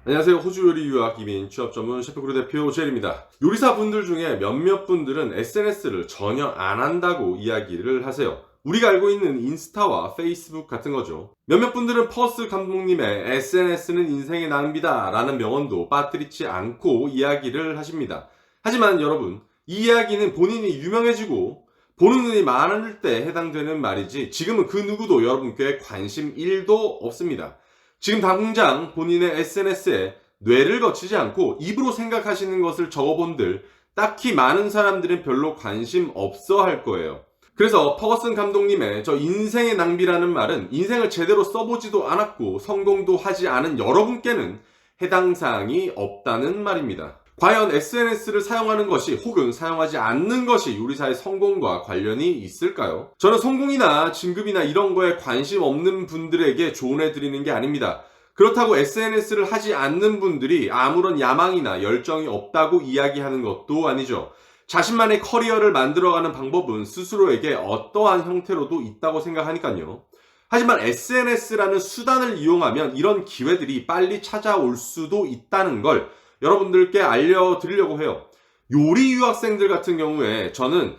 안녕하세요. 호주 요리 유학 이민 취업 전문 셰프그룹 대표 제일입니다. 요리사 분들 중에 몇몇 분들은 SNS를 전혀 안 한다고 이야기를 하세요. 우리가 알고 있는 인스타와 페이스북 같은 거죠. 몇몇 분들은 퍼스 감독님의 SNS는 인생의 낭비다 라는 명언도 빠뜨리지 않고 이야기를 하십니다. 하지만 여러분, 이 이야기는 본인이 유명해지고 보는 눈이 많을 때 해당되는 말이지 지금은 그 누구도 여러분께 관심 1도 없습니다. 지금 당장 본인의 SNS에 뇌를 거치지 않고 입으로 생각하시는 것을 적어본들 딱히 많은 사람들은 별로 관심 없어 할 거예요. 그래서 퍼거슨 감독님의 저 인생의 낭비라는 말은 인생을 제대로 써보지도 않았고 성공도 하지 않은 여러분께는 해당 사항이 없다는 말입니다. 과연 SNS를 사용하는 것이 혹은 사용하지 않는 것이 요리사의 성공과 관련이 있을까요? 저는 성공이나 진급이나 이런 거에 관심 없는 분들에게 조언해 드리는 게 아닙니다. 그렇다고 SNS를 하지 않는 분들이 아무런 야망이나 열정이 없다고 이야기하는 것도 아니죠. 자신만의 커리어를 만들어가는 방법은 스스로에게 어떠한 형태로도 있다고 생각하니까요. 하지만 SNS라는 수단을 이용하면 이런 기회들이 빨리 찾아올 수도 있다는 걸 여러분들께 알려드리려고 해요. 요리 유학생들 같은 경우에 저는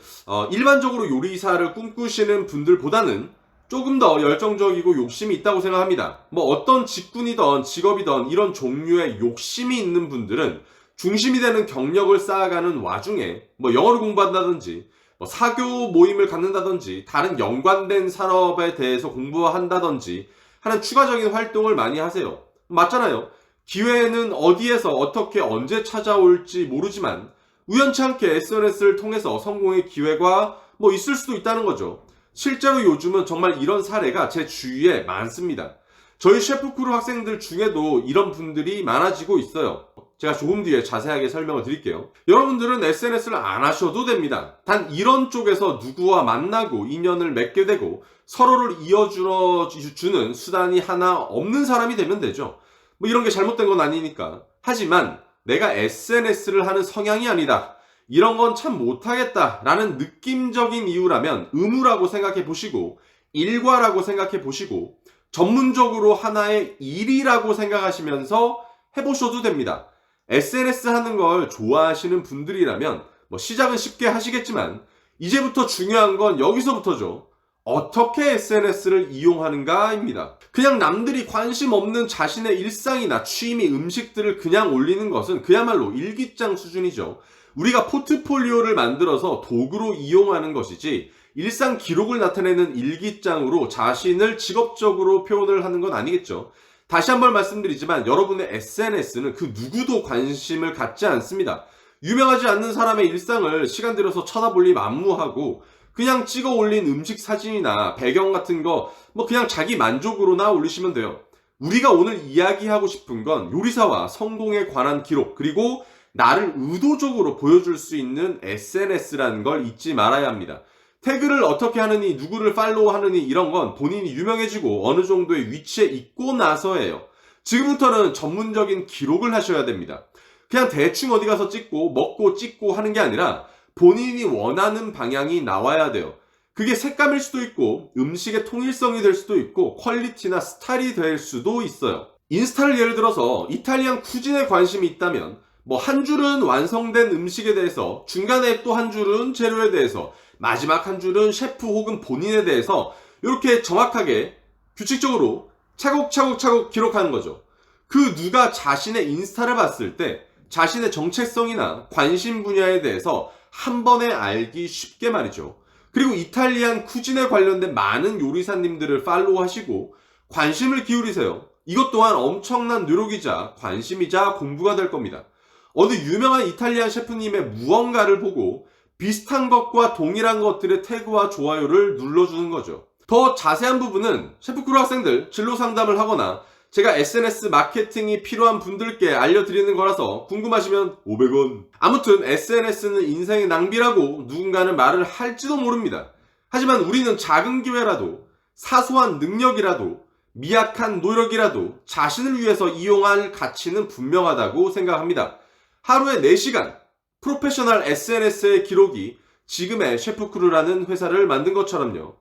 일반적으로 요리사를 꿈꾸시는 분들보다는 조금 더 열정적이고 욕심이 있다고 생각합니다. 뭐 어떤 직군이든 직업이든 이런 종류의 욕심이 있는 분들은 중심이 되는 경력을 쌓아가는 와중에 뭐 영어를 공부한다든지 뭐 사교 모임을 갖는다든지 다른 연관된 산업에 대해서 공부한다든지 하는 추가적인 활동을 많이 하세요. 맞잖아요. 기회는 어디에서 어떻게 언제 찾아올지 모르지만 우연치 않게 SNS를 통해서 성공의 기회가 뭐 있을 수도 있다는 거죠. 실제로 요즘은 정말 이런 사례가 제 주위에 많습니다. 저희 셰프크루 학생들 중에도 이런 분들이 많아지고 있어요. 제가 조금 뒤에 자세하게 설명을 드릴게요. 여러분들은 SNS를 안 하셔도 됩니다. 단 이런 쪽에서 누구와 만나고 인연을 맺게 되고 서로를 이어주는 수단이 하나 없는 사람이 되면 되죠. 뭐 이런 게 잘못된 건 아니니까. 하지만 내가 SNS를 하는 성향이 아니다. 이런 건 참 못하겠다 라는 느낌적인 이유라면 의무라고 생각해 보시고 일과라고 생각해 보시고 전문적으로 하나의 일이라고 생각하시면서 해보셔도 됩니다. SNS 하는 걸 좋아하시는 분들이라면 뭐 시작은 쉽게 하시겠지만 이제부터 중요한 건 여기서부터죠. 어떻게 SNS를 이용하는가입니다. 그냥 남들이 관심 없는 자신의 일상이나 취미, 음식들을 그냥 올리는 것은 그야말로 일기장 수준이죠. 우리가 포트폴리오를 만들어서 도구로 이용하는 것이지 일상 기록을 나타내는 일기장으로 자신을 직업적으로 표현을 하는 건 아니겠죠. 다시 한번 말씀드리지만 여러분의 SNS는 그 누구도 관심을 갖지 않습니다. 유명하지 않는 사람의 일상을 시간 들여서 쳐다볼 리 만무하고 그냥 찍어 올린 음식 사진이나 배경 같은 거 뭐 그냥 자기 만족으로나 올리시면 돼요. 우리가 오늘 이야기하고 싶은 건 요리사와 성공에 관한 기록 그리고 나를 의도적으로 보여줄 수 있는 SNS라는 걸 잊지 말아야 합니다. 태그를 어떻게 하느니 누구를 팔로우 하느니 이런 건 본인이 유명해지고 어느 정도의 위치에 있고 나서예요. 지금부터는 전문적인 기록을 하셔야 됩니다. 그냥 대충 어디 가서 찍고 먹고 찍고 하는 게 아니라 본인이 원하는 방향이 나와야 돼요. 그게 색감일 수도 있고 음식의 통일성이 될 수도 있고 퀄리티나 스타일이 될 수도 있어요. 인스타를 예를 들어서 이탈리안 쿠진에 관심이 있다면 뭐 한 줄은 완성된 음식에 대해서 중간에 또 한 줄은 재료에 대해서 마지막 한 줄은 셰프 혹은 본인에 대해서 이렇게 정확하게 규칙적으로 차곡차곡 기록하는 거죠. 그 누가 자신의 인스타를 봤을 때 자신의 정체성이나 관심 분야에 대해서 한 번에 알기 쉽게 말이죠. 그리고 이탈리안 쿠진에 관련된 많은 요리사님들을 팔로우 하시고 관심을 기울이세요. 이것 또한 엄청난 노력이자 관심이자 공부가 될 겁니다. 어느 유명한 이탈리안 셰프님의 무언가를 보고 비슷한 것과 동일한 것들의 태그와 좋아요를 눌러주는 거죠. 더 자세한 부분은 셰프크루 학생들 진로 상담을 하거나 제가 SNS 마케팅이 필요한 분들께 알려드리는 거라서 궁금하시면 500원. 아무튼 SNS는 인생의 낭비라고 누군가는 말을 할지도 모릅니다. 하지만 우리는 작은 기회라도 사소한 능력이라도 미약한 노력이라도 자신을 위해서 이용할 가치는 분명하다고 생각합니다. 하루에 4시간 프로페셔널 SNS의 기록이 지금의 셰프크루라는 회사를 만든 것처럼요.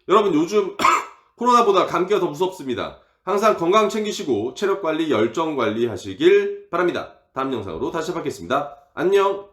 여러분 요즘 코로나보다 감기가 더 무섭습니다. 항상 건강 챙기시고 체력 관리, 열정 관리 하시길 바랍니다. 다음 영상으로 다시 뵙겠습니다. 안녕!